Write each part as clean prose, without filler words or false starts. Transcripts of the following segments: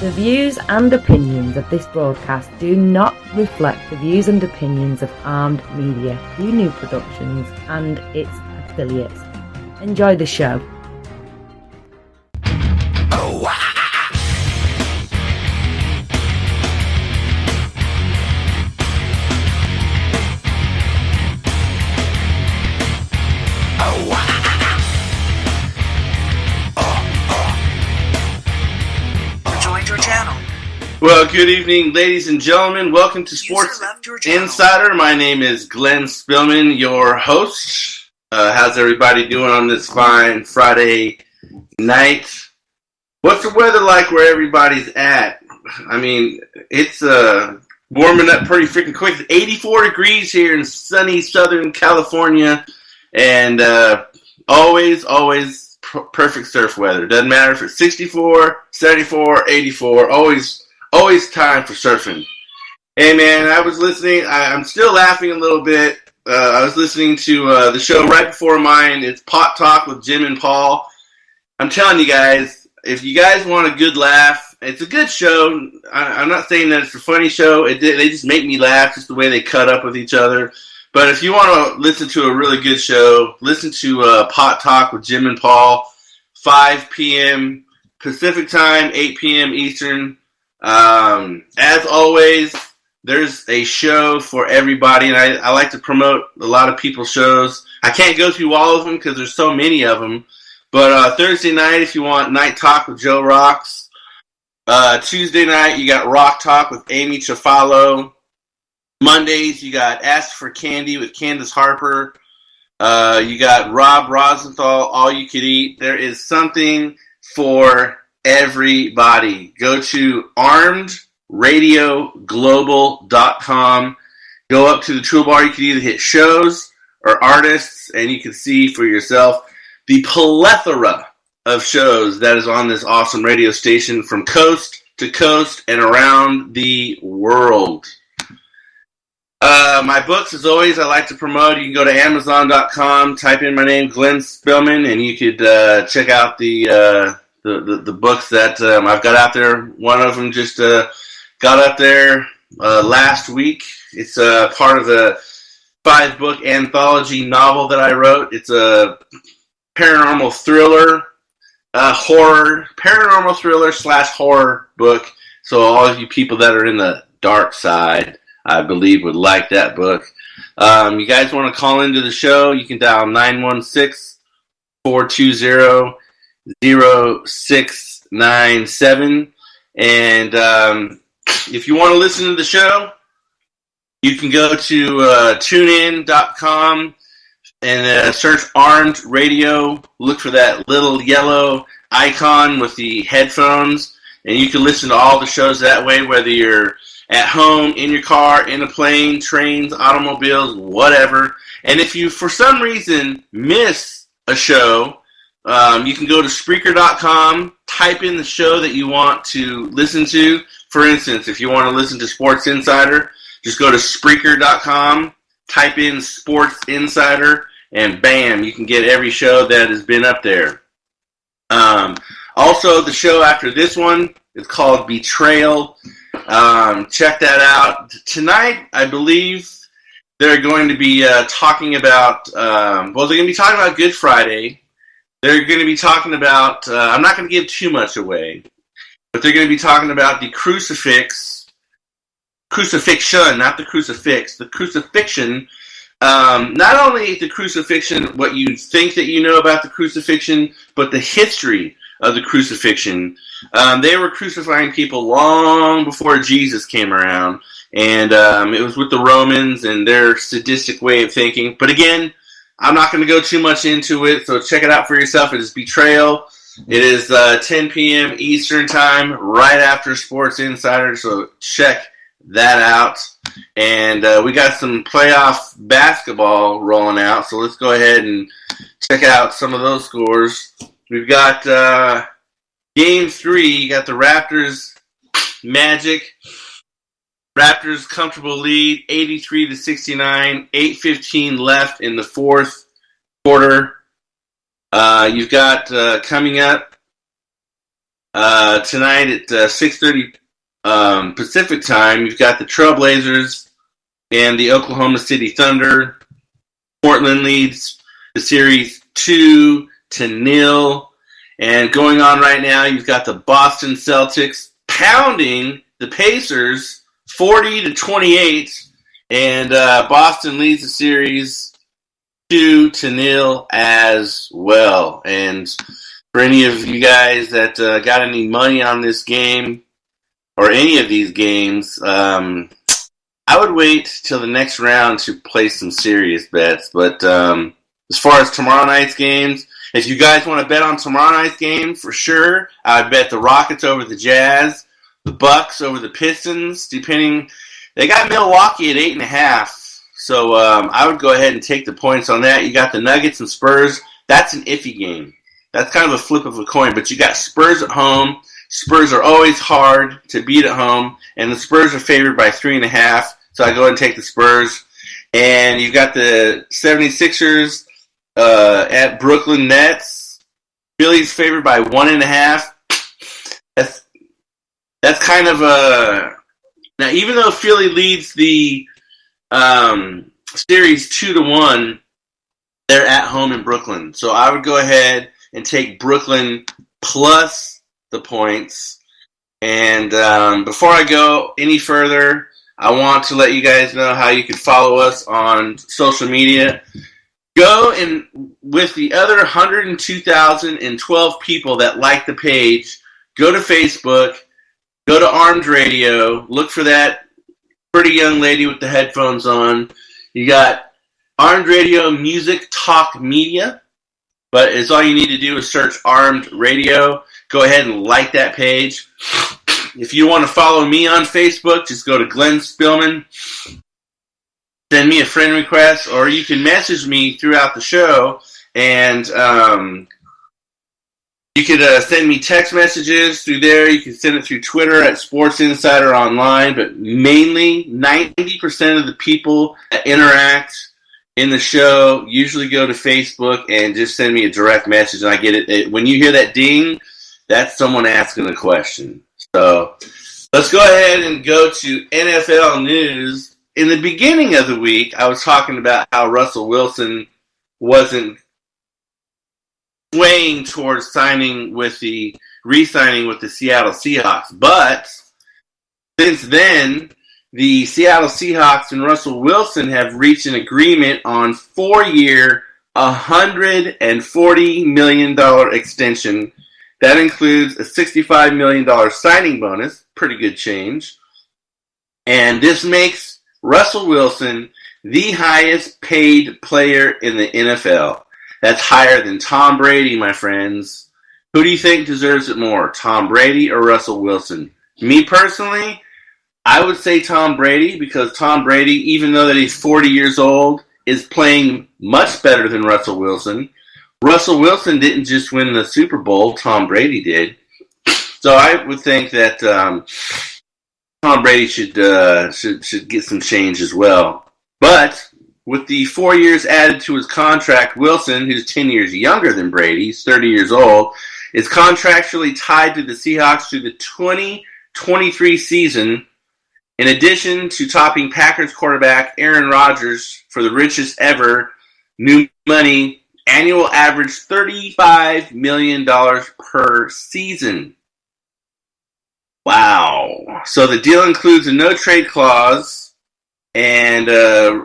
The views and opinions of this broadcast do not reflect the views and opinions of Armed Media, New Productions, and its affiliates. Enjoy the show. Well, good evening, ladies and gentlemen. Welcome to Sports Insider. My name is Glenn Spillman, your host. How's everybody doing on this fine Friday night? What's the weather like where everybody's at? I mean, it's warming up pretty freaking quick. It's 84 degrees here in sunny Southern California, and always perfect surf weather. Doesn't matter if it's 64, 74, 84, always time for surfing. Hey man, I was listening. I'm still laughing a little bit. I was listening to the show right before mine. It's Pot Talk with Jim and Paul. I'm telling you guys, if you guys want a good laugh, it's a good show. I'm not saying that it's a funny show. They just make me laugh, just the way they cut up with each other. But if you want to listen to a really good show, listen to Pot Talk with Jim and Paul, 5 p.m. Pacific Time, 8 p.m. Eastern. As always, there's a show for everybody, and I like to promote a lot of people's shows. I can't go through all of them because there's so many of them, but Thursday night, if you want Night Talk with Joe Rocks. Tuesday night, you got Rock Talk with Amy Chafalo. Mondays, you got Ask for Candy with Candace Harper. You got Rob Rosenthal, All You Could Eat. There is something for everybody. Go to armedradioglobal.com. Go up to the toolbar. You can either hit shows or artists, and you can see for yourself the plethora of shows that is on this awesome radio station from coast to coast and around the world. My books, as always, I like to promote. You can go to Amazon.com, type in my name, Glenn Spillman, and you could check out the books that I've got out there. One of them just got up there last week. It's part of the 5-book anthology novel that I wrote. It's a paranormal thriller, paranormal thriller / horror book. So all of you people that are in the dark side, I believe, would like that book. You guys want to call into the show, you can dial 916-420-0697. And if you want to listen to the show, you can go to tunein.com and search Armed Radio. Look for that little yellow icon with the headphones, and you can listen to all the shows that way, whether you're at home, in your car, in a plane, trains, automobiles, whatever. And if you, for some reason, miss a show, you can go to Spreaker.com, type in the show that you want to listen to. For instance, if you want to listen to Sports Insider, just go to Spreaker.com, type in Sports Insider, and bam, you can get every show that has been up there. Also, the show after this one is called Betrayal. Check that out. Tonight, I believe they're going to be talking about, they're going to be talking about Good Friday. They're going to be talking about, I'm not going to give too much away, but they're going to be talking about the crucifixion, not the crucifix, the crucifixion. Not only the crucifixion, what you think that you know about the crucifixion, but the history of the crucifixion. They were crucifying people long before Jesus came around, and it was with the Romans and their sadistic way of thinking. But again, I'm not going to go too much into it, so check it out for yourself. It is Betrayal. It is 10 p.m. Eastern Time, right after Sports Insider, so check that out. And we got some playoff basketball rolling out, so let's go ahead and check out some of those scores. We've got Game 3. You got the Raptors, Magic. Raptors comfortable lead, 83-69. 8:15 left in the fourth quarter. You've got coming up Tonight at 6:30 Pacific time, you've got the Trailblazers and the Oklahoma City Thunder. Portland leads the series 2-0. And going on right now, you've got the Boston Celtics pounding the Pacers 40-28. And Boston leads the series 2-0 as well. And for any of you guys that got any money on this game or any of these games, I would wait till the next round to place some serious bets. But as far as tomorrow night's games, if you guys want to bet on tomorrow night's game, for sure, I'd bet the Rockets over the Jazz, the Bucks over the Pistons, depending. They got Milwaukee at 8.5, so I would go ahead and take the points on that. You got the Nuggets and Spurs. That's an iffy game. That's kind of a flip of a coin, but you got Spurs at home. Spurs are always hard to beat at home, and the Spurs are favored by 3.5, so I go ahead and take the Spurs. And you've got the 76ers at Brooklyn Nets. Philly's favored by 1.5. That's kind of a... Now, even though Philly leads the series 2-1, they're at home in Brooklyn. So I would go ahead and take Brooklyn plus the points. And before I go any further, I want to let you guys know how you can follow us on social media. Go and with the other 102,012 people that like the page, go to Facebook. Go to Armed Radio. Look for that pretty young lady with the headphones on. You got Armed Radio Music Talk Media. But it's all you need to do is search Armed Radio. Go ahead and like that page. If you want to follow me on Facebook, just go to Glenn Spillman. Send me a friend request. Or you can message me throughout the show. And you could send me text messages through there. You can send it through Twitter at Sports Insider Online. But mainly, 90% of the people that interact in the show usually go to Facebook and just send me a direct message. And I get it. When you hear that ding, that's someone asking a question. So let's go ahead and go to NFL news. In the beginning of the week, I was talking about how Russell Wilson wasn't swaying towards re-signing with the Seattle Seahawks. But since then, the Seattle Seahawks and Russell Wilson have reached an agreement on 4-year, $140 million extension. That includes a $65 million signing bonus, pretty good change. And this makes Russell Wilson the highest paid player in the NFL. That's higher than Tom Brady, my friends. Who do you think deserves it more, Tom Brady or Russell Wilson? Me personally, I would say Tom Brady, because Tom Brady, even though that he's 40 years old, is playing much better than Russell Wilson. Russell Wilson didn't just win the Super Bowl, Tom Brady did. So I would think that Tom Brady should get some change as well. But with the 4 years added to his contract, Wilson, who's 10 years younger than Brady, he's 30 years old, is contractually tied to the Seahawks through the 2023 season, in addition to topping Packers quarterback Aaron Rodgers for the richest ever new money annual average $35 million per season. Wow. So the deal includes a no-trade clause. And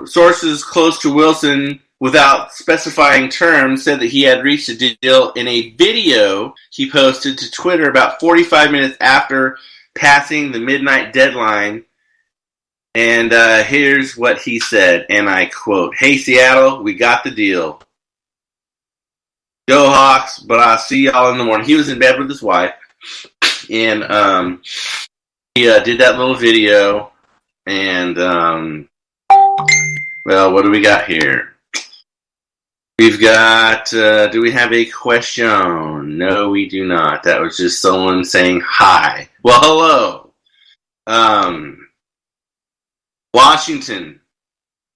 sources close to Wilson, without specifying terms, said that he had reached a deal in a video he posted to Twitter about 45 minutes after passing the midnight deadline. And here's what he said, and I quote, "Hey, Seattle, we got the deal. Go Hawks, but I'll see y'all in the morning." He was in bed with his wife, and he did that little video. And, well, what do we got here? We've got, do we have a question? No, we do not. That was just someone saying hi. Well, hello. Washington.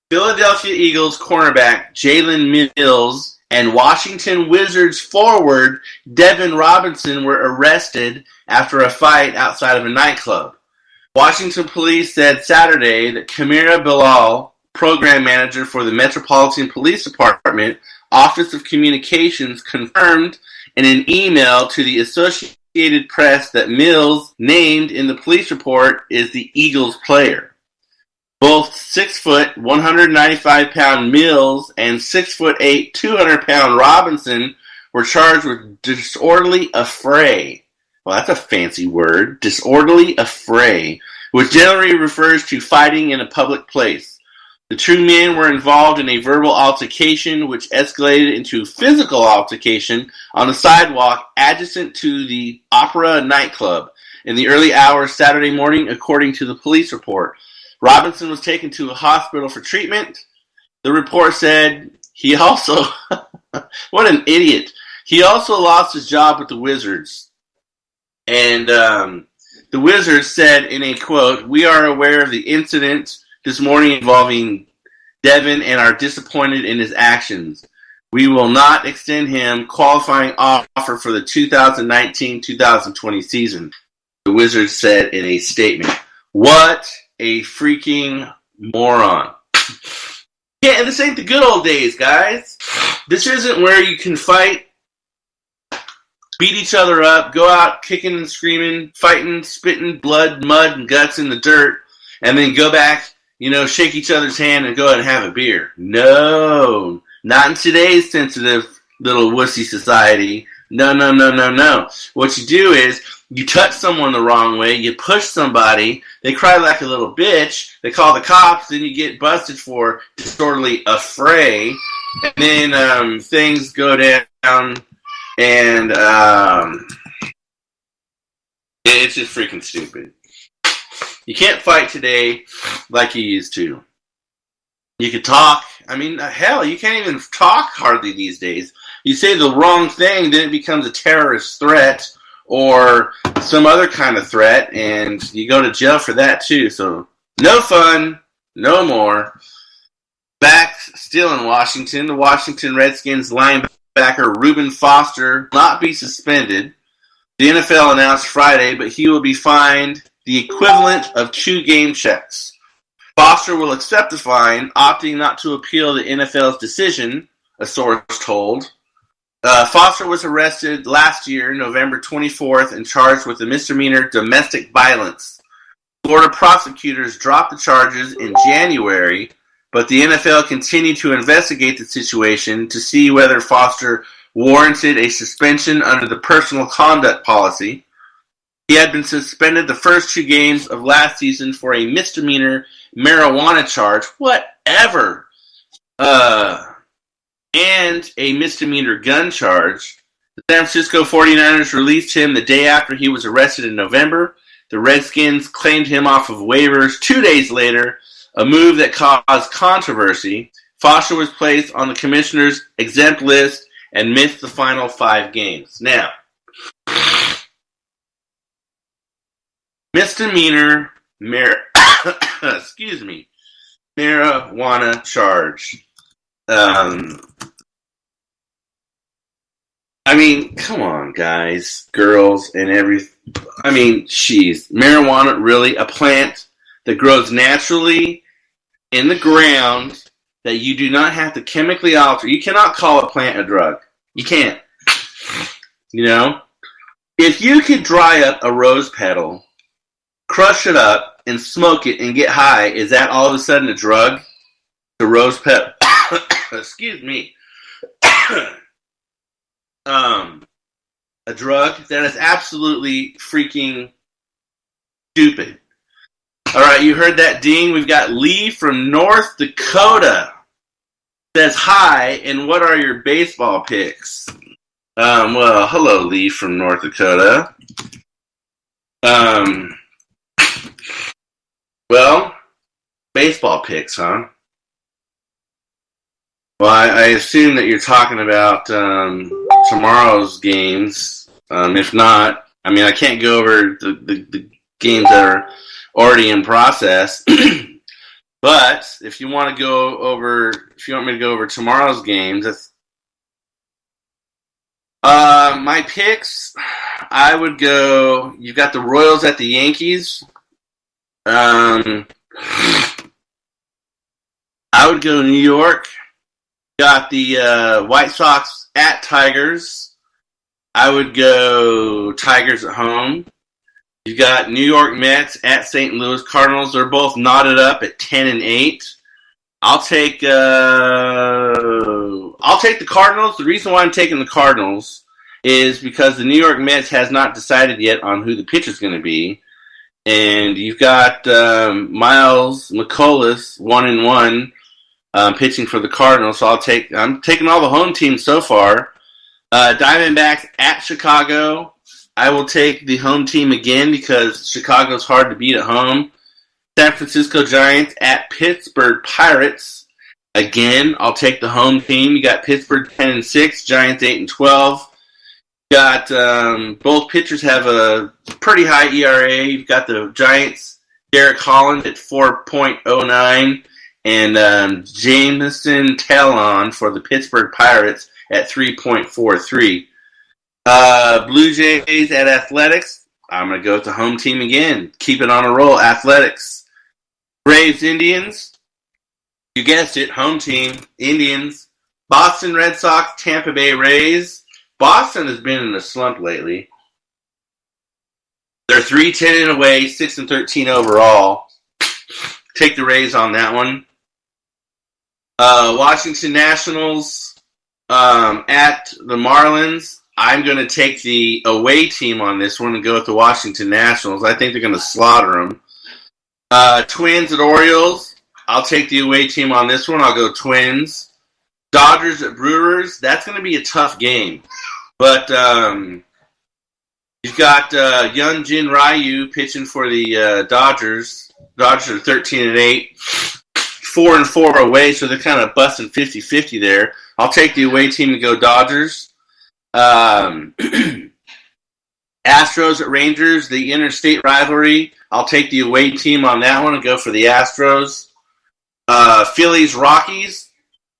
Philadelphia Eagles cornerback Jalen Mills and Washington Wizards forward Devin Robinson were arrested after a fight outside of a nightclub. Washington police said Saturday that Kamira Bilal, program manager for the Metropolitan Police Department, Office of Communications, confirmed in an email to the Associated Press that Mills, named in the police report, is the Eagles player. Both 6', 195-pound Mills and 6'8", 200-pound Robinson were charged with disorderly affray. Well, that's a fancy word. Disorderly affray, which generally refers to fighting in a public place. The two men were involved in a verbal altercation, which escalated into physical altercation on a sidewalk adjacent to the Opera nightclub in the early hours Saturday morning, according to the police report. Robinson was taken to a hospital for treatment. The report said he also, what an idiot, he also lost his job with the Wizards. And the Wizards said in a quote, "We are aware of the incident this morning involving Devin and are disappointed in his actions. We will not extend him qualifying offer for the 2019-2020 season," the Wizards said in a statement. What a freaking moron. Yeah, and this ain't the good old days, guys. This isn't where you can fight, beat each other up, go out kicking and screaming, fighting, spitting blood, mud, and guts in the dirt, and then go back, shake each other's hand and go out and have a beer. No, not in today's sensitive little wussy society. No. What you do is you touch someone the wrong way, you push somebody, they cry like a little bitch, they call the cops, then you get busted for disorderly affray, and then things go down, and it's just freaking stupid. You can't fight today like you used to. You could talk. I mean, hell, you can't even talk hardly these days. You say the wrong thing, then it becomes a terrorist threat or some other kind of threat, and you go to jail for that too. So, no fun, no more. Back still in Washington, the Washington Redskins linebacker Reuben Foster will not be suspended. The NFL announced Friday, but he will be fined the equivalent of 2 game checks. Foster will accept the fine, opting not to appeal the NFL's decision, a source told. Foster was arrested last year, November 24th, and charged with a misdemeanor domestic violence. Florida prosecutors dropped the charges in January, but the NFL continued to investigate the situation to see whether Foster warranted a suspension under the personal conduct policy. He had been suspended the first 2 games of last season for a misdemeanor marijuana charge, whatever, and a misdemeanor gun charge. The San Francisco 49ers released him the day after he was arrested in November. The Redskins claimed him off of waivers 2 days later, a move that caused controversy. Foster was placed on the commissioner's exempt list and missed the final 5 games. Now, misdemeanor marijuana charge. I mean, come on, guys, girls, and jeez. Marijuana, really? A plant that grows naturally in the ground that you do not have to chemically alter. You cannot call a plant a drug. You can't. If you could dry up a rose petal, crush it up, and smoke it and get high, is that all of a sudden a drug? The rose petal. Excuse me. A drug? That is absolutely freaking stupid. Alright, you heard that ding. We've got Lee from North Dakota. Says hi, and what are your baseball picks? Well, hello, Lee from North Dakota. Well, baseball picks, huh? Well, I assume that you're talking about tomorrow's games. If not, I can't go over the games that are already in process. But if you want me to go over tomorrow's games, My picks, I would go. You've got the Royals at the Yankees. I would go New York. Got the White Sox at Tigers. I would go Tigers at home. You've got New York Mets at St. Louis Cardinals. They're both knotted up at 10-8. I'll take the Cardinals. The reason why I'm taking the Cardinals is because the New York Mets has not decided yet on who the pitcher is going to be, and you've got Miles McCullough 1-1 pitching for the Cardinals. So I'm taking all the home teams so far. Diamondbacks at Chicago. I will take the home team again because Chicago's hard to beat at home. San Francisco Giants at Pittsburgh Pirates. Again, I'll take the home team. You got Pittsburgh 10-6, Giants 8-12. Got both pitchers have a pretty high ERA. You've got the Giants, Derek Holland at 4.09, and Jameson Talon for the Pittsburgh Pirates at 3.43. Blue Jays at Athletics. I'm going to go with the home team again. Keep it on a roll. Athletics. Braves Indians. You guessed it. Home team. Indians. Boston Red Sox. Tampa Bay Rays. Boston has been in a slump lately. They're 3-10 away, 6-13 overall. Take the Rays on that one. Washington Nationals at the Marlins. I'm going to take the away team on this one and go with the Washington Nationals. I think they're going to slaughter them. Twins at Orioles. I'll take the away team on this one. I'll go Twins. Dodgers at Brewers. That's going to be a tough game. But you've got Hyun-Jin Ryu pitching for the Dodgers. Dodgers are 13-8. 4-4 away, so they're kind of busting 50-50 there. I'll take the away team and go Dodgers. Astros at Rangers, the interstate rivalry. I'll take the away team on that one and go for the Astros. Phillies Rockies.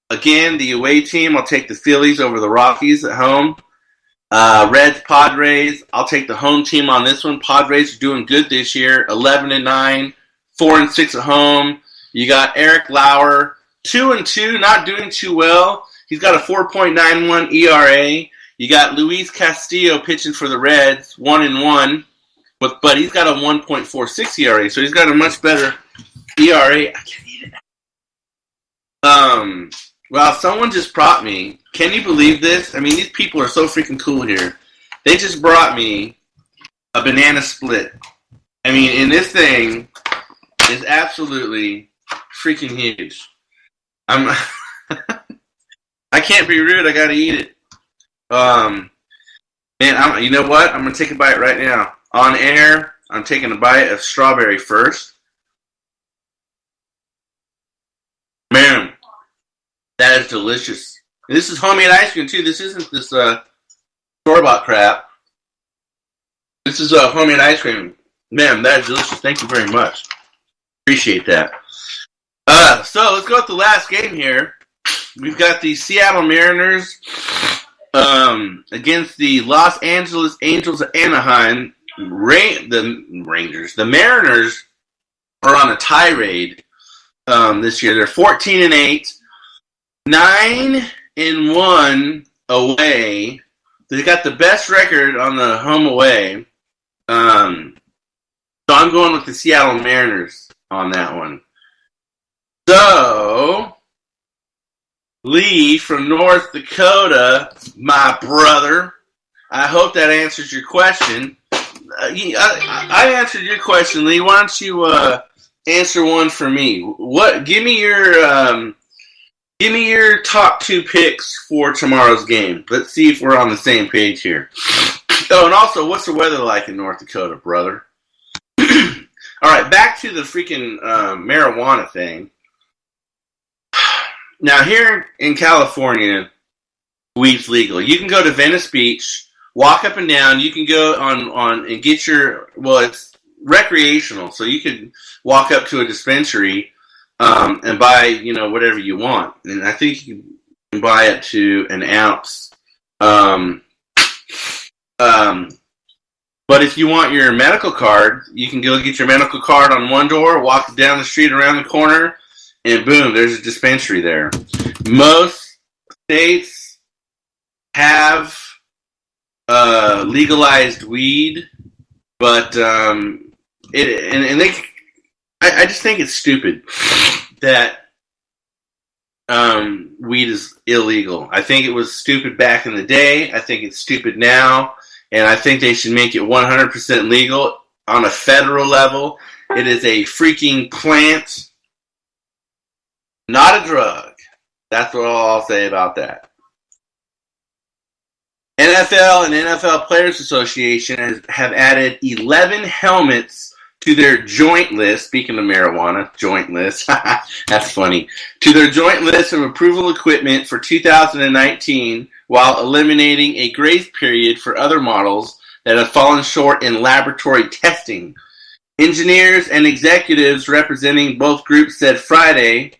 Again, the away team. I'll take the Phillies over the Rockies at home. Reds Padres. I'll take the home team on this one. Padres are doing good this year. 11-9, 4-6 at home. You got Eric Lauer, 2-2, not doing too well. He's got a 4.91 ERA. You got Luis Castillo pitching for the Reds, 1-1, but he's got a 1.46 ERA, so he's got a much better ERA. I can't eat it. Well, someone just brought me. Can you believe this? I mean, these people are so freaking cool here. They just brought me a banana split. I mean, and this thing is absolutely freaking huge. I can't be rude. I gotta eat it. Man, you know what? I'm gonna take a bite right now. On air, I'm taking a bite of strawberry first. Man, that is delicious. And this is homemade ice cream too. This isn't this store-bought crap. This is homemade ice cream. Man, that is delicious. Thank you very much. Appreciate that. So let's go with the last game here. We've got the Seattle Mariners against the Los Angeles Angels of Anaheim. The Mariners are on a tirade this year. They're 14-8, 9-1 away. They got the best record on the home away. So I'm going with the Seattle Mariners on that one. So, Lee from North Dakota, my brother, I hope that answers your question. I answered your question, Lee. Why don't you answer one for me? Give me your top two picks for tomorrow's game. Let's see if we're on the same page here. Oh, and also, what's the weather like in North Dakota, brother? All right, back to the freaking marijuana thing. Now, here in California, weed's legal. You can go to Venice Beach, walk up and down. You can go on and get it's recreational. So you could walk up to a dispensary and buy, whatever you want. And I think you can buy up to an ounce. But if you want your medical card, you can go get your medical card on one door, walk down the street around the corner, and boom, there's a dispensary there. Most states have legalized weed, but I just think it's stupid that weed is illegal. I think it was stupid back in the day. I think it's stupid now. And I think they should make it 100% legal on a federal level. It is a freaking plant, not a drug. That's what I'll say about that. NFL and NFL Players Association have added 11 helmets to their joint list. Speaking of marijuana, joint list. That's funny. To their joint list of approval equipment for 2019, while eliminating a grace period for other models that have fallen short in laboratory testing. Engineers and executives representing both groups said Friday,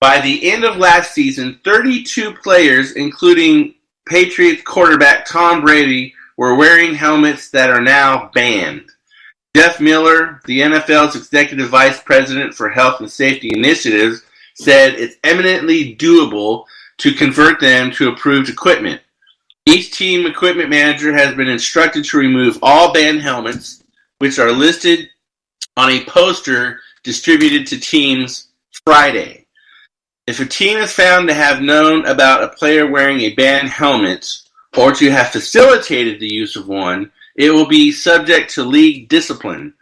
by the end of last season, 32 players, including Patriots quarterback Tom Brady, were wearing helmets that are now banned. Jeff Miller, the NFL's executive vice president for health and safety initiatives, said it's eminently doable to convert them to approved equipment. Each team equipment manager has been instructed to remove all banned helmets, which are listed on a poster distributed to teams Friday. If a team is found to have known about a player wearing a banned helmet or to have facilitated the use of one, it will be subject to league discipline.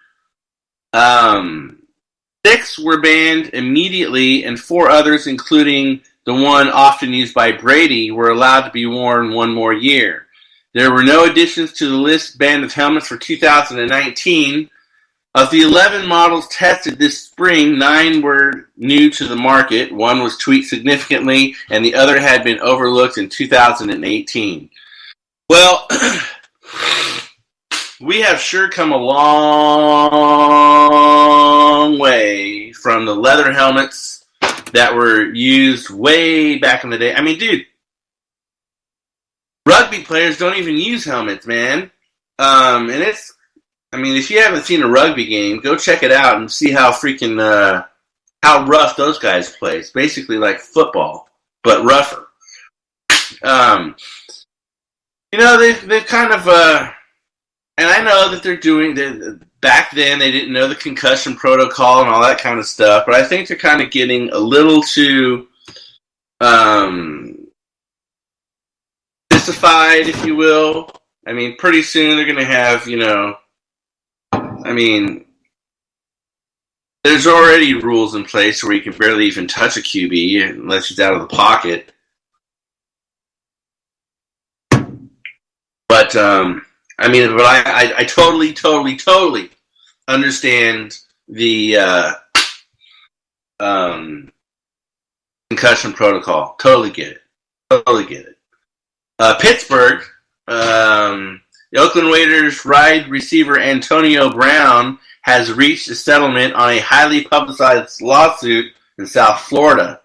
6 were banned immediately, and 4 others, including the one often used by Brady, were allowed to be worn one more year. There were no additions to the list banned of helmets for 2019. Of the 11 models tested this spring, 9 were new to the market. 1 was tweaked significantly, and the other had been overlooked in 2018. Well, we have sure come a long way from the leather helmets that were used way back in the day. I mean, dude, rugby players don't even use helmets, man. And it's, I mean, if you haven't seen a rugby game, go check it out and see how freaking, how rough those guys play. It's basically like football, but rougher. You know, they've kind of, and I know that they're doing, back then they didn't know the concussion protocol and all that kind of stuff, but I think they're kind of getting a little too sissified, if you will. I mean, pretty soon they're going to have, you know, I mean, there's already rules in place where you can barely even touch a QB unless he's out of the pocket. But, I mean, but I totally understand the concussion protocol. Totally get it. Pittsburgh, the Oakland Raiders wide receiver Antonio Brown has reached a settlement on a highly publicized lawsuit in South Florida.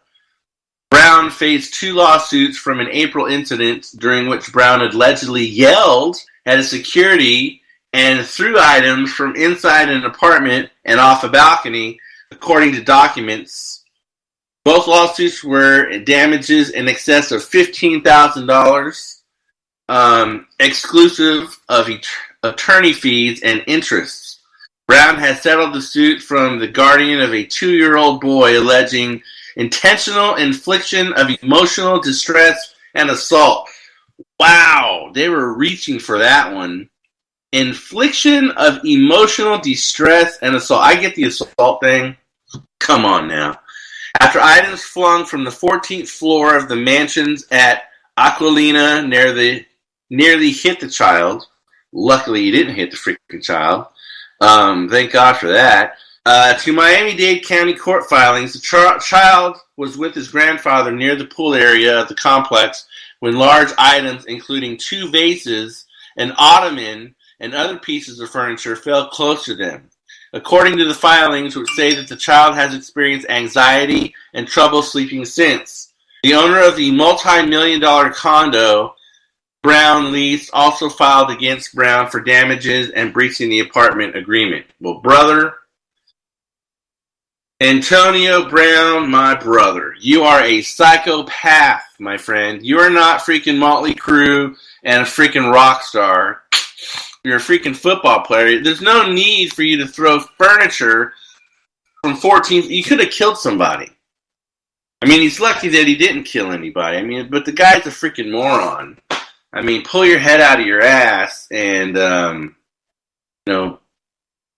Brown faced 2 lawsuits from an April incident during which Brown allegedly yelled at a security and threw items from inside an apartment and off a balcony, according to documents. Both lawsuits were damages in excess of $15,000, exclusive of attorney fees and interests. Brown has settled the suit from the guardian of a 2-year-old boy alleging intentional infliction of emotional distress and assault. Wow, they were reaching for that one. Infliction of emotional distress and assault. I get the assault thing. Come on now. After items flung from the 14th floor of the mansions at Aquilina nearly hit the child. Luckily, he didn't hit the freaking child. Thank God for that. To Miami-Dade County court filings, the child was with his grandfather near the pool area of the complex when large items, including 2 vases, an ottoman, and other pieces of furniture fell close to them. According to the filings, which say that the child has experienced anxiety and trouble sleeping since. The owner of the multi-million-dollar condo Brown lease also filed against Brown for damages and breaching the apartment agreement. Well, brother, Antonio Brown, my brother, you are a psychopath, my friend. You are not freaking Motley Crue and a freaking rock star. You're a freaking football player. There's no need for you to throw furniture from 14th. You could have killed somebody. I mean, he's lucky that he didn't kill anybody. I mean, but the guy's a freaking moron. I mean, pull your head out of your ass and,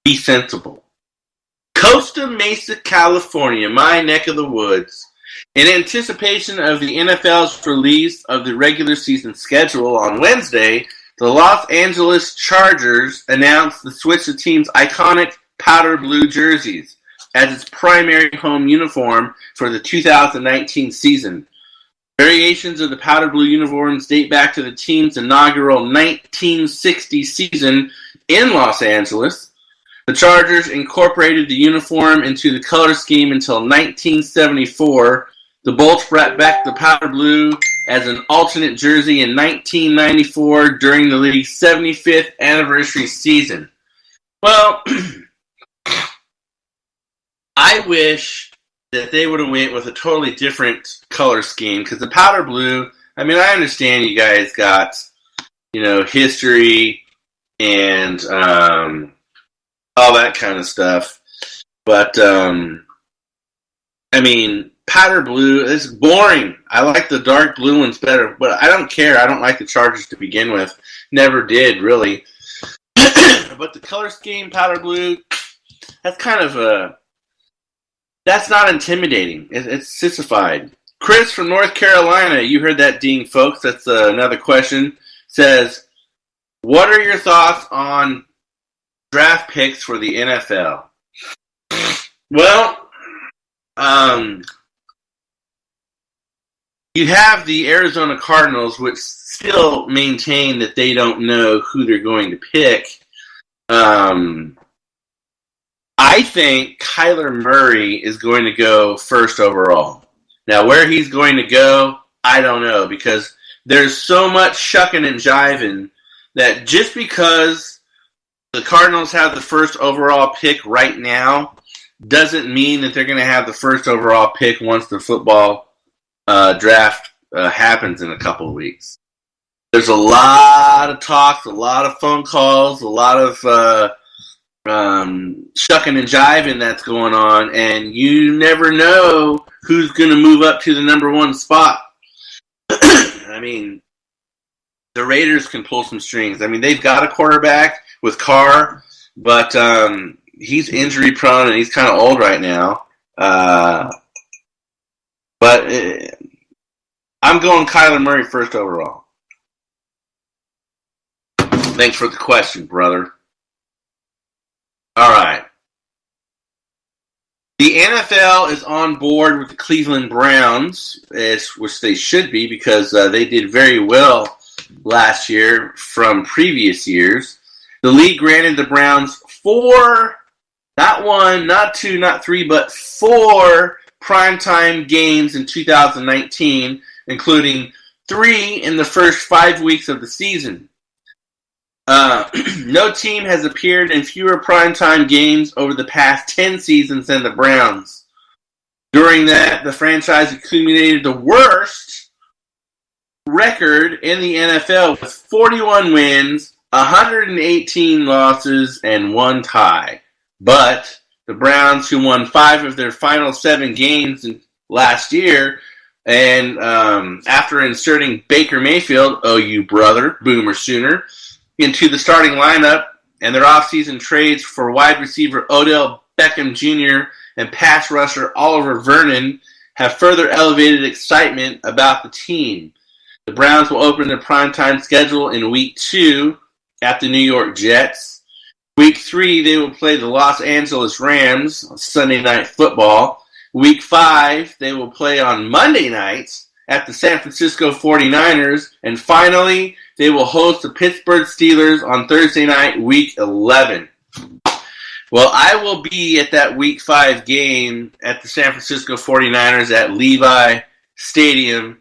be sensible. Costa Mesa, California, my neck of the woods. In anticipation of the NFL's release of the regular season schedule on Wednesday, the Los Angeles Chargers announced the switch to the team's iconic powder blue jerseys as its primary home uniform for the 2019 season. Variations of the powder blue uniforms date back to the team's inaugural 1960 season in Los Angeles. The Chargers incorporated the uniform into the color scheme until 1974. The Bolts brought back the powder blue as an alternate jersey in 1994 during the league's 75th anniversary season. Well, I wish that they would have went with a totally different color scheme, because the powder blue, I mean, I understand you guys got, history and all that kind of stuff, but, powder blue is boring. I like the dark blue ones better, but I don't care. I don't like the Chargers to begin with. Never did, really. But the color scheme, powder blue, that's kind of that's not intimidating. It's sissified. Chris from North Carolina, you heard that ding, folks. That's another question. Says, what are your thoughts on draft picks for the NFL? Well, you have the Arizona Cardinals, which still maintain that they don't know who they're going to pick. I think Kyler Murray is going to go first overall. Now, where he's going to go, I don't know, because there's so much shucking and jiving that just because the Cardinals have the first overall pick right now doesn't mean that they're going to have the first overall pick once the football draft happens in a couple of weeks. There's a lot of talks, a lot of phone calls, a lot of shucking and jiving that's going on, and you never know who's going to move up to the number one spot. I mean, the Raiders can pull some strings. I mean, they've got a quarterback with Carr, but he's injury prone and he's kind of old right now. But I'm going Kyler Murray first overall. Thanks for the question, brother. All right. The NFL is on board with the Cleveland Browns, which they should be, because they did very well last year from previous years. The league granted the Browns 4, not 1, not 2, not 3, but 4 primetime games in 2019, including 3 in the first 5 weeks of the season. No team has appeared in fewer primetime games over the past 10 seasons than the Browns. During that, the franchise accumulated the worst record in the NFL with 41 wins, 118 losses, and 1 tie. But the Browns, who won 5 of their final 7 games last year, and after inserting Baker Mayfield, oh you brother, Boomer Sooner, into the starting lineup, and their offseason trades for wide receiver Odell Beckham Jr. and pass rusher Oliver Vernon have further elevated excitement about the team. The Browns will open their primetime schedule in Week 2 at the New York Jets. Week 3, they will play the Los Angeles Rams on Sunday Night Football. Week 5, they will play on Monday nights at the San Francisco 49ers. And finally, they will host the Pittsburgh Steelers on Thursday night, Week 11. Well, I will be at that Week 5 game at the San Francisco 49ers at Levi Stadium.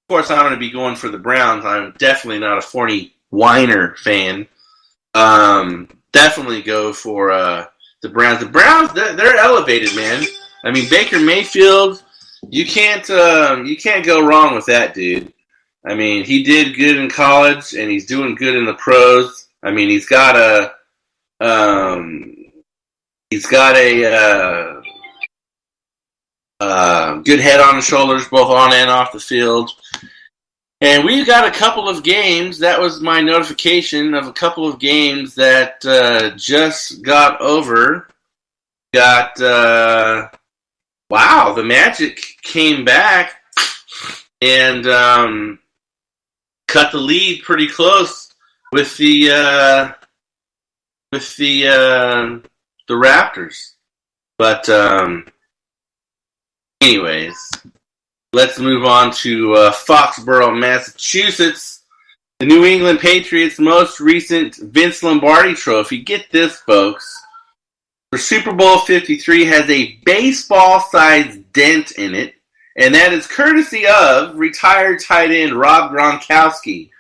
course, I'm going to be going for the Browns. I'm definitely not a 49er fan. Definitely go for the Browns. The Browns, they're elevated, man. I mean, Baker Mayfield, you can't go wrong with that dude. I mean, he did good in college, and he's doing good in the pros. I mean, he's got a good head on his shoulders, both on and off the field. And we've got a couple of games. That was my notification of a couple of games that just got over. Wow, the Magic came back and cut the lead pretty close with the Raptors. But anyways, let's move on to Foxborough, Massachusetts. The New England Patriots' most recent Vince Lombardi trophy. Get this, folks. For Super Bowl 53 has a baseball-sized dent in it, and that is courtesy of retired tight end Rob Gronkowski.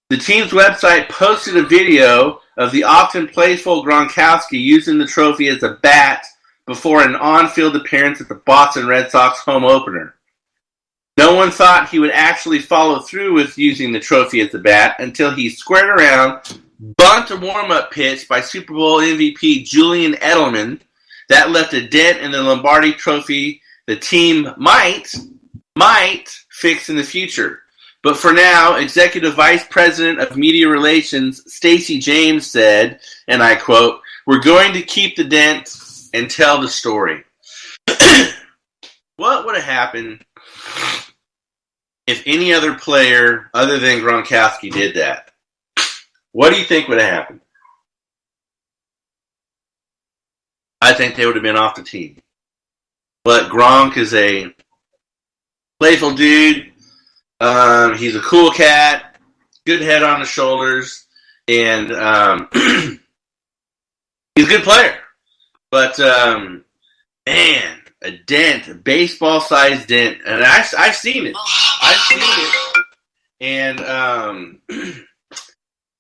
The team's website posted a video of the often playful Gronkowski using the trophy as a bat before an on-field appearance at the Boston Red Sox home opener. No one thought he would actually follow through with using the trophy as a bat until he squared around, bunt a warm-up pitch by Super Bowl MVP Julian Edelman. That left a dent in the Lombardi trophy the team might fix in the future. But for now, Executive Vice President of Media Relations Stacey James said, and I quote, "We're going to keep the dent and tell the story." What would have happened if any other player other than Gronkowski did that? What do you think would have happened? I think they would have been off the team. But Gronk is a playful dude. He's a cool cat, good head on his shoulders, and he's a good player. But, man, a dent, a baseball-sized dent, and I've seen it. And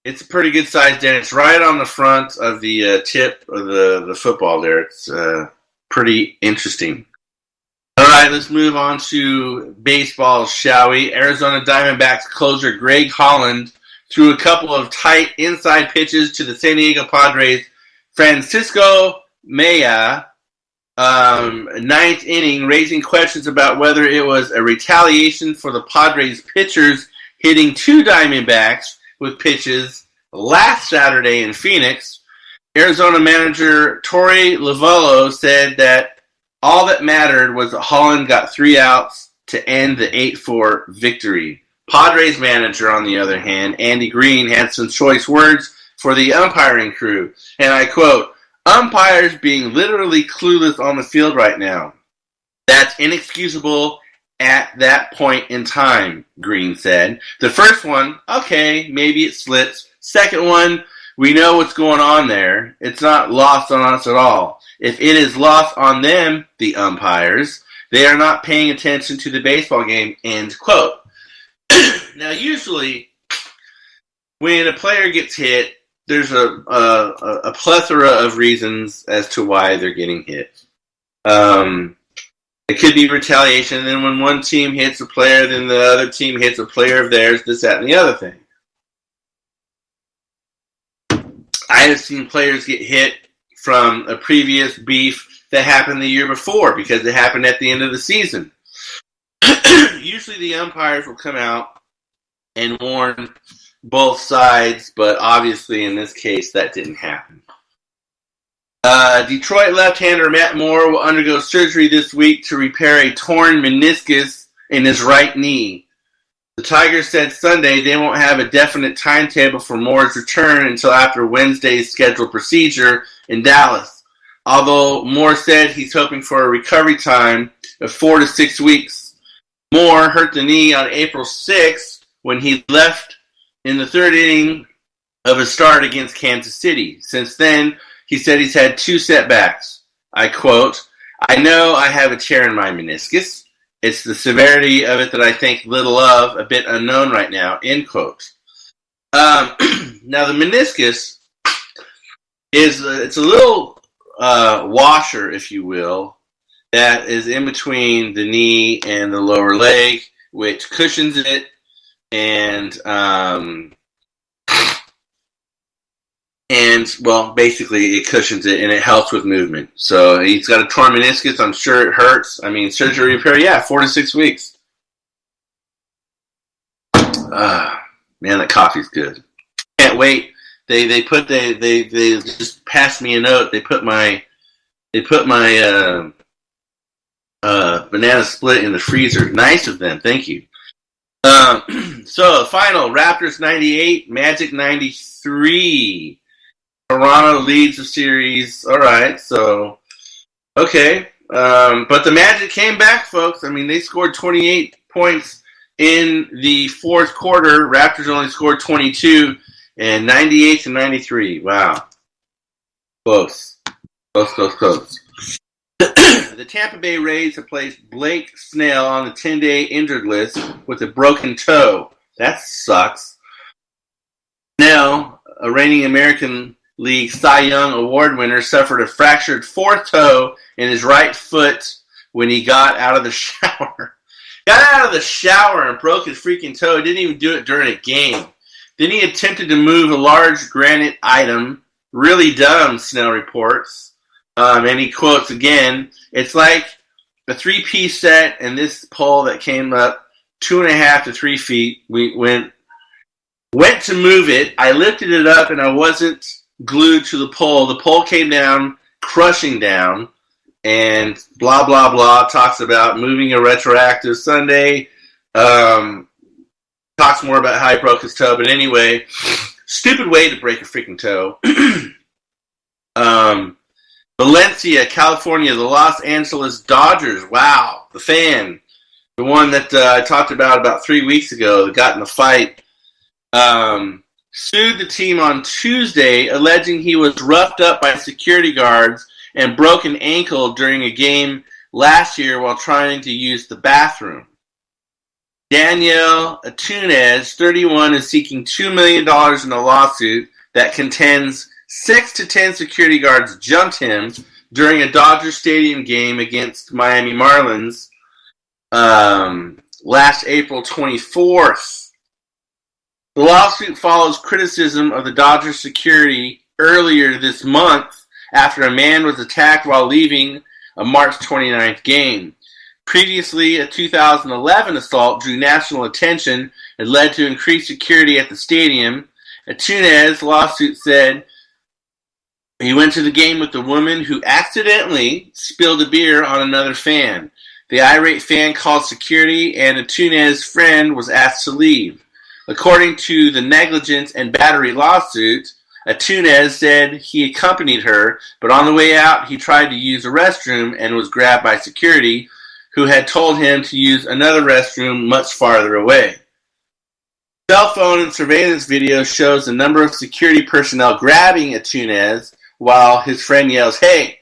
it's a pretty good-sized dent. It's right on the front of the tip of the football there. It's pretty interesting. All right, let's move on to baseball, shall we? Arizona Diamondbacks closer Greg Holland threw a couple of tight inside pitches to the San Diego Padres' Francisco Mejia, ninth inning, raising questions about whether it was a retaliation for the Padres pitchers hitting two Diamondbacks with pitches last Saturday in Phoenix. Arizona manager Torey Lovullo said that all that mattered was that Holland got 3 outs to end the 8-4 victory. Padres manager, on the other hand, Andy Green, had some choice words for the umpiring crew. And I quote, "Umpires being literally clueless on the field right now. That's inexcusable at that point in time," Green said. "The first one, okay, maybe it slips. Second one, we know what's going on there. It's not lost on us at all. If it is lost on them, the umpires, they are not paying attention to the baseball game," end quote. Now, usually, when a player gets hit, there's a plethora of reasons as to why they're getting hit. It could be retaliation, and then when one team hits a player, then the other team hits a player of theirs, this, that, and the other thing. I have seen players get hit from a previous beef that happened the year before because it happened at the end of the season. Usually the umpires will come out and warn both sides, but obviously in this case that didn't happen. Detroit left-hander Matt Moore will undergo surgery this week to repair a torn meniscus in his right knee. The Tigers said Sunday they won't have a definite timetable for Moore's return until after Wednesday's scheduled procedure in Dallas. Although Moore said he's hoping for a recovery time of 4 to 6 weeks. Moore hurt the knee on April 6th when he left in the third inning of his start against Kansas City. Since then, he said he's had 2 setbacks. I quote, "I know I have a tear in my meniscus. It's the severity of it that I think little of, a bit unknown right now, end quote. Now, the meniscus it's a little washer, if you will, that is in between the knee and the lower leg, which cushions it and well, basically it cushions it and it helps with movement. So he's got a torn meniscus. I'm sure it hurts. I mean, surgery repair, 4 to 6 weeks. Man, that coffee's good. Can't wait. They just passed me a note. They put my banana split in the freezer. Nice of them. Thank you. So final Raptors 98, Magic 93. Toronto leads the series. All right, so okay, but the Magic came back, folks. I mean, they scored 28 points in the fourth quarter. Raptors only scored 22, and 98 to 93. Wow, close. The Tampa Bay Rays have placed Blake Snell on the 10-day injured list with a broken toe. That sucks. Snell, a reigning American League Cy Young Award winner, suffered a fractured fourth toe in his right foot when he got out of the shower. Got out of the shower and broke his freaking toe. He didn't even do it during a game. Then he attempted to move a large granite item. Really dumb, Snell reports. And he quotes again, it's like a 3-piece set and this pole that came up 2.5 to 3 feet. We went to move it. I lifted it up and I wasn't glued to the pole. The pole came down, crushing down, and blah, blah, blah. Talks about moving a retroactive Sunday. Talks more about how he broke his toe. But anyway, stupid way to break a freaking toe. Valencia, California, the Los Angeles Dodgers. Wow, the fan. The one that I talked about 3 weeks ago that got in a fight. Sued the team on Tuesday, alleging he was roughed up by security guards and broke an ankle during a game last year while trying to use the bathroom. Daniel Atunez, 31, is seeking $2 million in a lawsuit that contends 6 to 10 security guards jumped him during a Dodger Stadium game against Miami Marlins last April 24th. The lawsuit follows criticism of the Dodgers security earlier this month after a man was attacked while leaving a March 29th game. Previously, a 2011 assault drew national attention and led to increased security at the stadium. Atunez's lawsuit said he went to the game with a woman who accidentally spilled a beer on another fan. The irate fan called security and Atunez's friend was asked to leave. According to the negligence and battery lawsuit, Atunez said he accompanied her, but on the way out he tried to use a restroom and was grabbed by security, who had told him to use another restroom much farther away. Cell phone and surveillance video shows a number of security personnel grabbing Atunez while his friend yells, "Hey,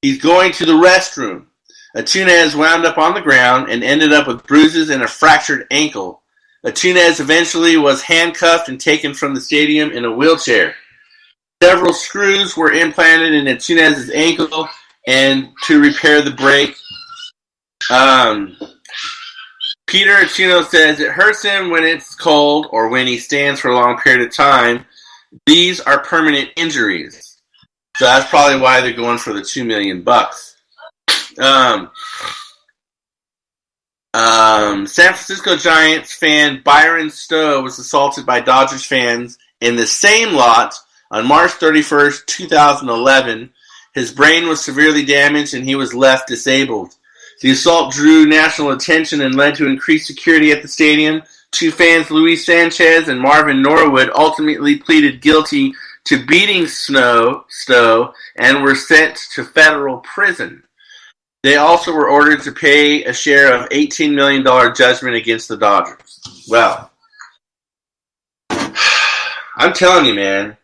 he's going to the restroom." Atunez wound up on the ground and ended up with bruises and a fractured ankle. Atunez eventually was handcuffed and taken from the stadium in a wheelchair. Several screws were implanted in Atunez's ankle and to repair the break. Peter Achino says it hurts him when it's cold or when he stands for a long period of time. These are permanent injuries. So that's probably why they're going for the $2 million. San Francisco Giants fan Byron Stowe was assaulted by Dodgers fans in the same lot on March 31st, 2011. His brain was severely damaged and he was left disabled. The assault drew national attention and led to increased security at the stadium. Two fans, Luis Sanchez and Marvin Norwood, ultimately pleaded guilty to beating Stowe and were sent to federal prison. They also were ordered to pay a share of $18 million judgment against the Dodgers. Well, I'm telling you, man.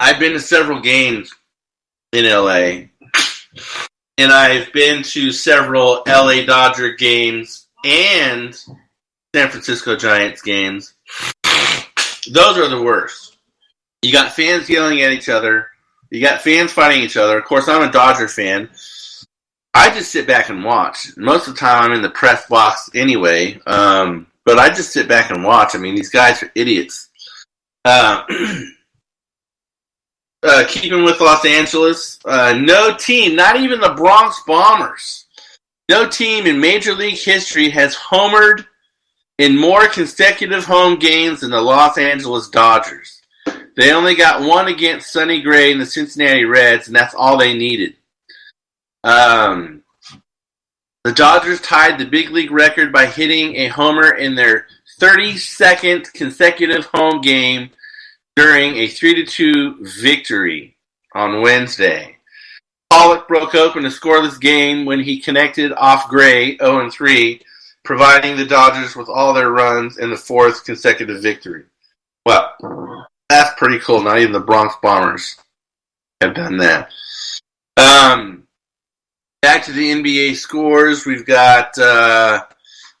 I've been to several games in LA. and I've been to several LA Dodger games and San Francisco Giants games. Those are the worst. You got fans yelling at each other. You got fans fighting each other. Of course, I'm a Dodger fan. I just sit back and watch. Most of the time, I'm in the press box anyway. But I just sit back and watch. I mean, these guys are idiots. Keeping with Los Angeles, no team, not even the Bronx Bombers, no team in Major League history has homered in more consecutive home games than the Los Angeles Dodgers. They only got one against Sonny Gray and the Cincinnati Reds, and that's all they needed. The Dodgers tied the big league record by hitting a homer in their 32nd consecutive home game during a 3-2 victory on Wednesday. Pollock broke open a scoreless game when he connected off Gray 0-3, providing the Dodgers with all their runs in the fourth consecutive victory. Well, that's pretty cool. Not even the Bronx Bombers have done that. Back to the NBA scores. We've got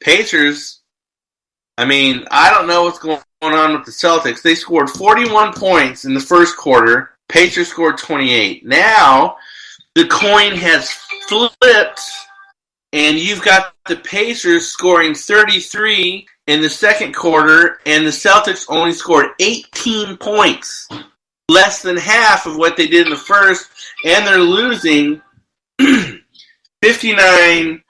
Pacers. I mean, I don't know what's going on with the Celtics. They scored 41 points in the first quarter. Pacers scored 28. Now, the coin has flipped, and you've got the Pacers scoring 33 in the second quarter, and the Celtics only scored 18 points. Less than half of what they did in the first, and they're losing 59-61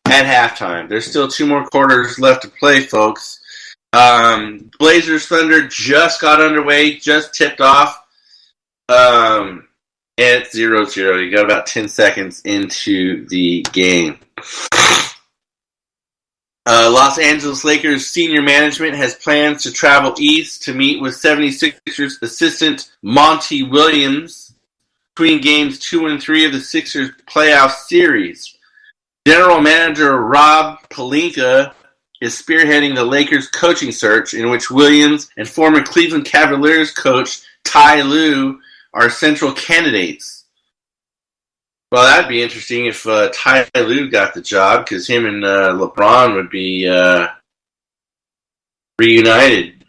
at halftime. There's still 2 more quarters left to play, folks. Blazers Thunder just got underway, just tipped off. It's 0-0. You got about 10 seconds into the game. Los Angeles Lakers senior management has plans to travel east to meet with 76ers assistant Monty Williams between games 2 and 3 of the Sixers playoff series. General manager Rob Pelinka is spearheading the Lakers coaching search, in which Williams and former Cleveland Cavaliers coach Ty Lue are central candidates. Well, that'd be interesting if Ty Lue got the job, because him and LeBron would be reunited.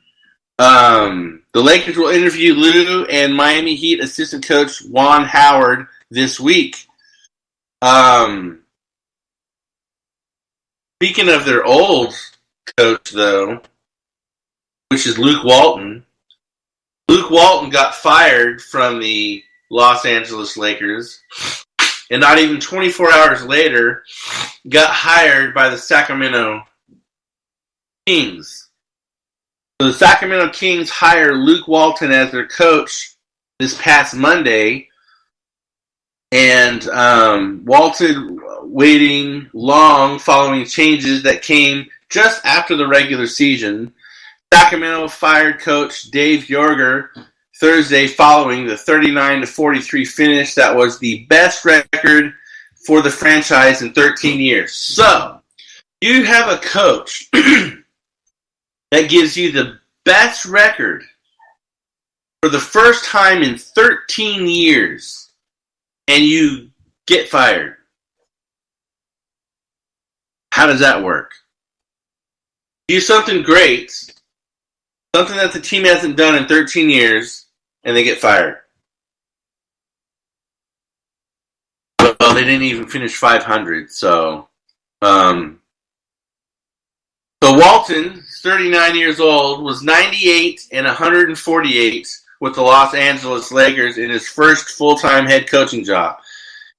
The Lakers will interview Lue and Miami Heat assistant coach Juan Howard this week. Speaking of their old coach, though, which is Luke Walton. Luke Walton got fired from the Los Angeles Lakers, and not even 24 hours later, got hired by the Sacramento Kings. So the Sacramento Kings hire Luke Walton as their coach this past Monday, and Walton waiting long following changes that came just after the regular season. Sacramento fired coach Dave Yorger Thursday following the 39-43 finish that was the best record for the franchise in 13 years. So, you have a coach that gives you the best record for the first time in 13 years, and you get fired. How does that work? Do something great, something that the team hasn't done in 13 years, and they get fired. Well, they didn't even finish 500, so... So Walton, 39 years old, was 98 and 148 with the Los Angeles Lakers in his first full-time head coaching job.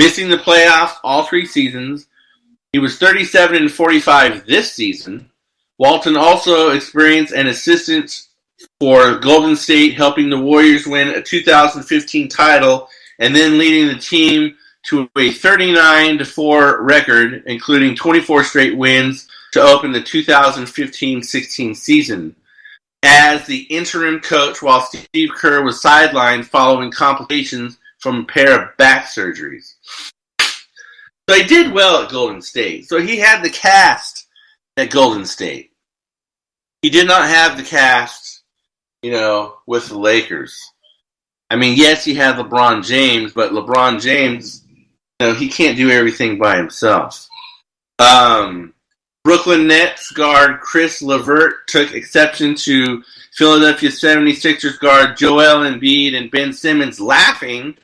Missing the playoffs all 3 seasons, he was 37 and 45 this season. Walton also experienced an assistant for Golden State, helping the Warriors win a 2015 title and then leading the team to a 39-4 record, including 24 straight wins to open the 2015-16 season as the interim coach while Steve Kerr was sidelined following complications from a pair of back surgeries. So he did well at Golden State. So he had the cast at Golden State. He did not have the cast, with the Lakers. I mean, yes, he had LeBron James, but LeBron James, he can't do everything by himself. Brooklyn Nets guard Chris LeVert took exception to Philadelphia 76ers guard Joel Embiid and Ben Simmons laughing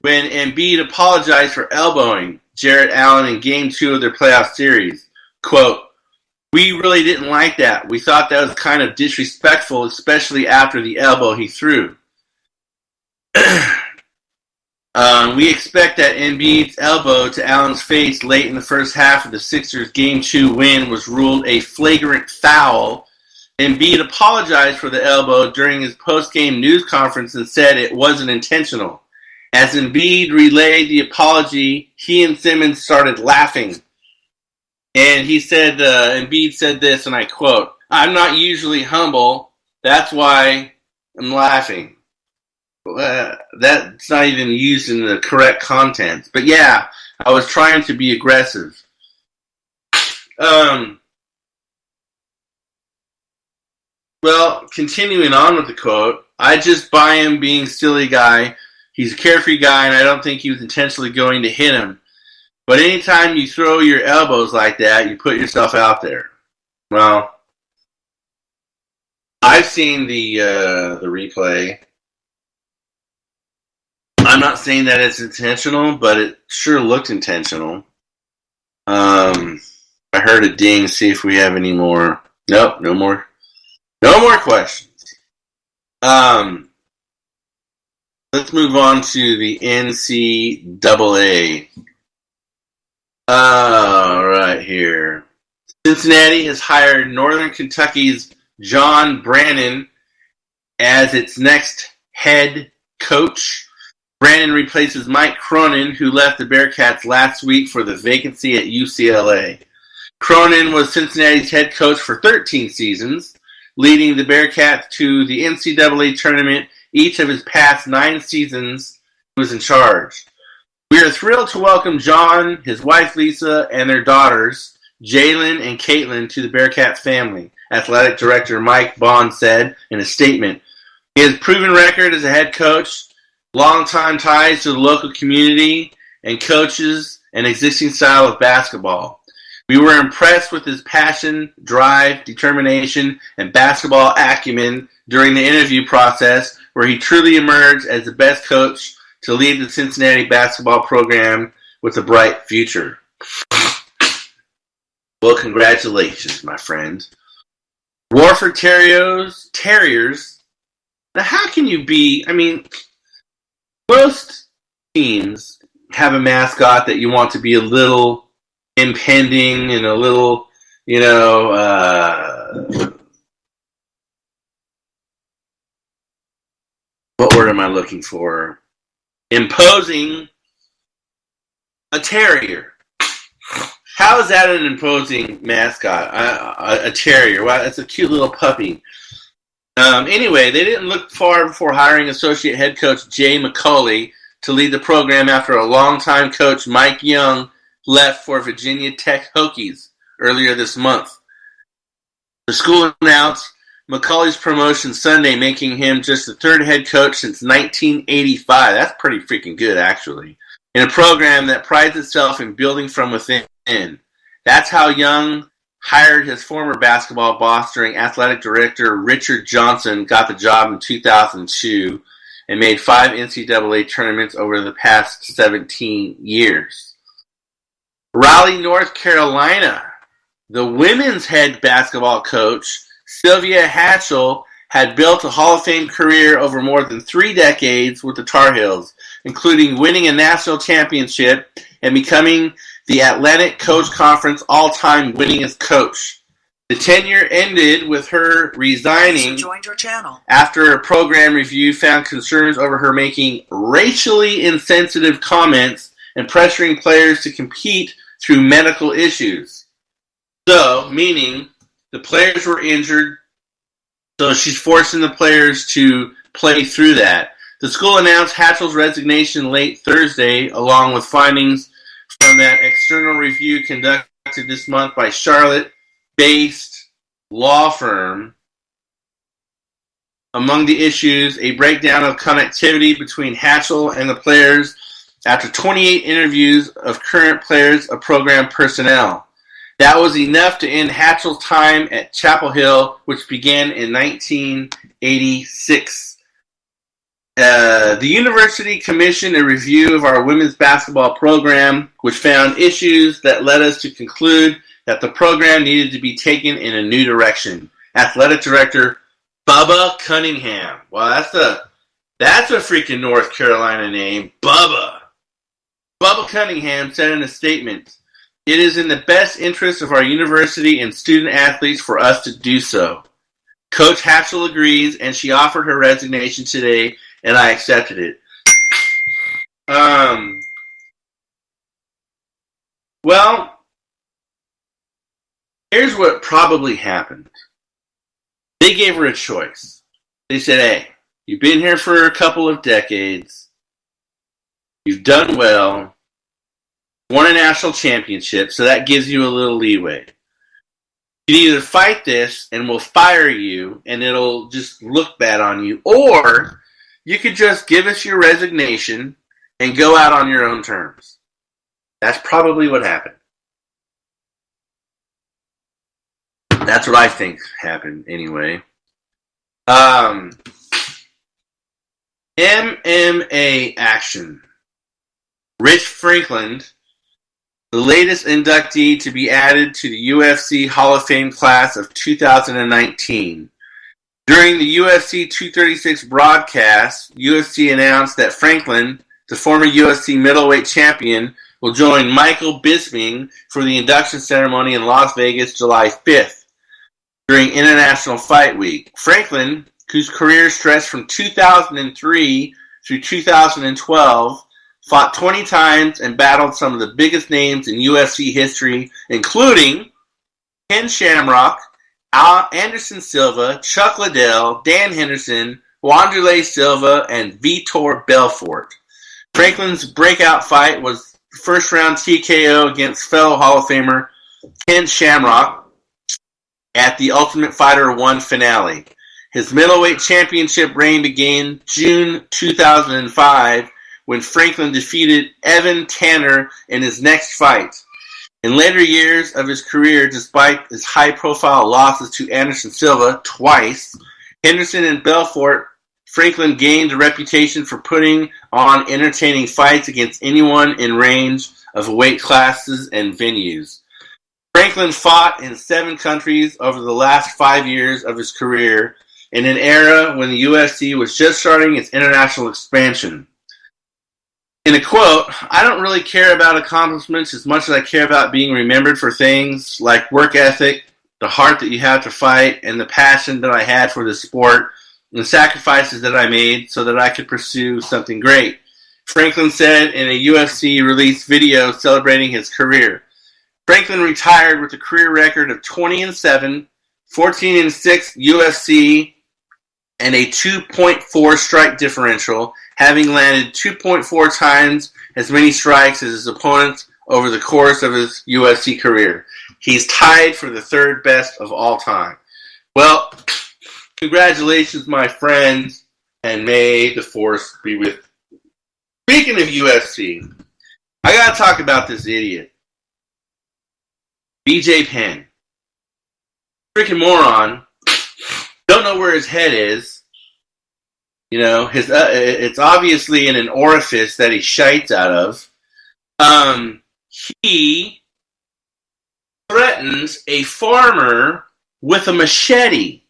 when Embiid apologized for elbowing Jarrett Allen in Game 2 of their playoff series. Quote, "We really didn't like that. We thought that was kind of disrespectful, especially after the elbow he threw. We expect that Embiid's elbow to Allen's face late in the first half of the Sixers' Game 2 win was ruled a flagrant foul. Embiid apologized for the elbow during his post-game news conference and said it wasn't intentional. As Embiid relayed the apology, he and Simmons started laughing. And he said, Embiid said this, and I quote, "I'm not usually humble. That's why I'm laughing." That's not even used in the correct context. But yeah, I was trying to be aggressive. Well, continuing on with the quote, "I just buy him being silly guy. He's a carefree guy, and I don't think he was intentionally going to hit him. But anytime you throw your elbows like that, you put yourself out there." Well, I've seen the replay. I'm not saying that it's intentional, but it sure looked intentional. I heard a ding. See if we have any more. Nope, no more. No more questions. Let's move on to the NCAA. All right, here. Cincinnati has hired Northern Kentucky's John Brannon as its next head coach. Brannon replaces Mike Cronin, who left the Bearcats last week for the vacancy at UCLA. Cronin was Cincinnati's head coach for 13 seasons, leading the Bearcats to the NCAA tournament each of his past 9 seasons he was in charge. We are thrilled to welcome John, his wife Lisa, and their daughters, Jalen and Caitlin, to the Bearcats family, Athletic Director Mike Bond said in a statement. He has proven record as a head coach, long-time ties to the local community, and coaches an existing style of basketball. We were impressed with his passion, drive, determination, and basketball acumen during the interview process, where he truly emerged as the best coach to lead the Cincinnati basketball program with a bright future. Well, congratulations, my friend. Warford Terriers. Now, how can you be, most teams have a mascot that you want to be a little impending and a little, what word am I looking for? Imposing. A terrier. How is that an imposing mascot? A terrier. Wow, that's a cute little puppy. Anyway, they didn't look far before hiring associate head coach Jay McCauley to lead the program after a longtime coach Mike Young left for Virginia Tech Hokies earlier this month. The school announced McCauley's promotion Sunday, making him just the third head coach since 1985. That's pretty freaking good, actually. In a program that prides itself in building from within. That's how Young hired his former basketball boss during athletic director Richard Johnson got the job in 2002 and made 5 NCAA tournaments over the past 17 years. Raleigh, North Carolina. The women's head basketball coach, Sylvia Hatchell, had built a Hall of Fame career over more than 3 decades with the Tar Heels, including winning a national championship and becoming the Atlantic Coast Conference all-time winningest coach. The tenure ended with her resigning after a program review found concerns over her making racially insensitive comments and pressuring players to compete through medical issues. So, meaning the players were injured, so she's forcing the players to play through that. The school announced Hatchell's resignation late Thursday, along with findings from that external review conducted this month by Charlotte-based law firm Among the issues, a breakdown of connectivity between Hatchell and the players after 28 interviews of current players of program personnel. That was enough to end Hatchell's time at Chapel Hill, which began in 1986. The university commissioned a review of our women's basketball program, which found issues that led us to conclude that the program needed to be taken in a new direction. Athletic director Bubba Cunningham. Well, that's a freaking North Carolina name, Bubba. Bubba Cunningham said in a statement, "It is in the best interest of our university and student athletes for us to do so. Coach Hatchell agrees, and she offered her resignation today, and I accepted it." Well, here's what probably happened. They gave her a choice. They said, "Hey, you've been here for a couple of decades. You've done well. Won a national championship, so that gives you a little leeway. You can either fight this and we'll fire you and it'll just look bad on you, or you could just give us your resignation and go out on your own terms." That's probably what happened. That's what I think happened anyway. MMA action. Rich Franklin, the latest inductee to be added to the UFC Hall of Fame class of 2019. During the UFC 236 broadcast, UFC announced that Franklin, the former UFC middleweight champion, will join Michael Bisping for the induction ceremony in Las Vegas July 5th during International Fight Week. Franklin, whose career stretched from 2003 through 2012, fought 20 times and battled some of the biggest names in UFC history, including Ken Shamrock, Anderson Silva, Chuck Liddell, Dan Henderson, Wanderlei Silva, and Vitor Belfort. Franklin's breakout fight was the first-round TKO against fellow Hall of Famer Ken Shamrock at the Ultimate Fighter 1 finale. His middleweight championship reign began June 2005 when Franklin defeated Evan Tanner in his next fight. In later years of his career, despite his high-profile losses to Anderson Silva twice, Henderson and Belfort, Franklin gained a reputation for putting on entertaining fights against anyone in range of weight classes and venues. Franklin fought in 7 countries over the last 5 years of his career, in an era when the UFC was just starting its international expansion. In a quote, "I don't really care about accomplishments as much as I care about being remembered for things like work ethic, the heart that you have to fight, and the passion that I had for the sport, and the sacrifices that I made so that I could pursue something great," Franklin said in a UFC released video celebrating his career. Franklin retired with a career record of 20-7, 14-6 UFC, and a 2.4 strike differential, having landed 2.4 times as many strikes as his opponents over the course of his UFC career. He's tied for the 3rd best of all time. Well, congratulations, my friends, and may the force be with you. Speaking of UFC, I gotta talk about this idiot. BJ Penn. Freaking moron. Don't know where his head is. You know, it's obviously in an orifice that he shites out of. He threatens a farmer with a machete.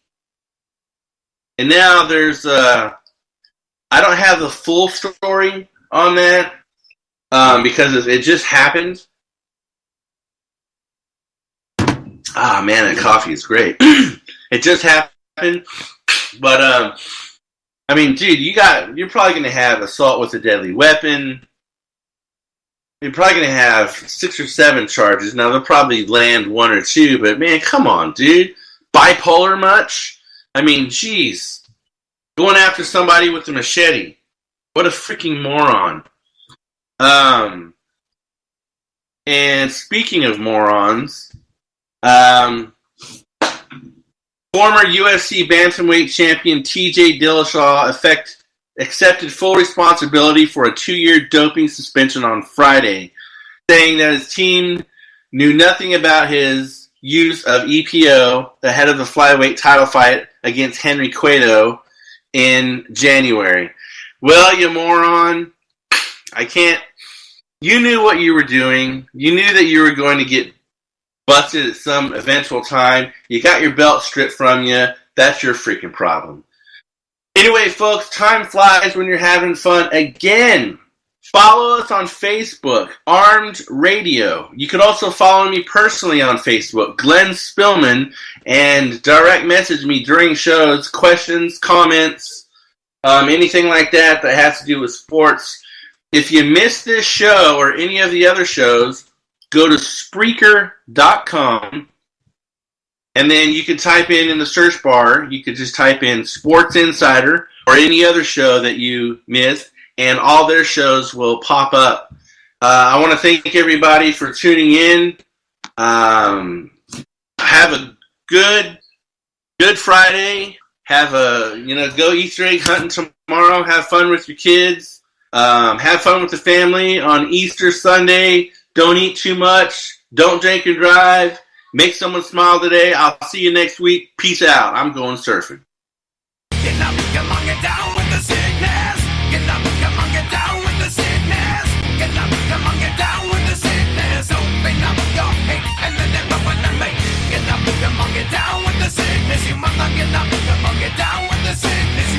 And now there's I don't have the full story on that because it just happened. Ah, man, that coffee is great. It just happened, but I mean, dude, you're probably going to have assault with a deadly weapon. You're probably going to have 6 or 7 charges. Now, they'll probably land 1 or 2, but man, come on, dude. Bipolar much? I mean, jeez. Going after somebody with a machete. What a freaking moron. And speaking of morons, Former UFC bantamweight champion T.J. Dillashaw accepted full responsibility for a 2-year doping suspension on Friday, saying that his team knew nothing about his use of EPO ahead of the flyweight title fight against Henry Cueto in January. Well, you moron, you knew what you were doing. You knew that you were going to get busted at some eventual time. You got your belt stripped from you. That's your freaking problem. Anyway, folks, time flies when you're having fun. Again, follow us on Facebook, Armed Radio. You can also follow me personally on Facebook, Glenn Spillman, and direct message me during shows, questions, comments, anything like that has to do with sports. If you missed this show or any of the other shows, go to Spreaker.com, and then you can type in the search bar, you could just type in Sports Insider or any other show that you missed, and all their shows will pop up. I want to thank everybody for tuning in. Have a good Friday. Go Easter egg hunting tomorrow. Have fun with your kids. Have fun with the family on Easter Sunday. Don't eat too much. Don't drink and drive. Make someone smile today. I'll see you next week. Peace out. I'm going surfing. Get up, come on, get down with the sickness. Get up, come on, get down with the sickness. Get up, come on, get down with the sickness. Open up your hate and then never wanna make. Get up, come on, get down with the sickness. You must not get up, come on, get down with the sickness.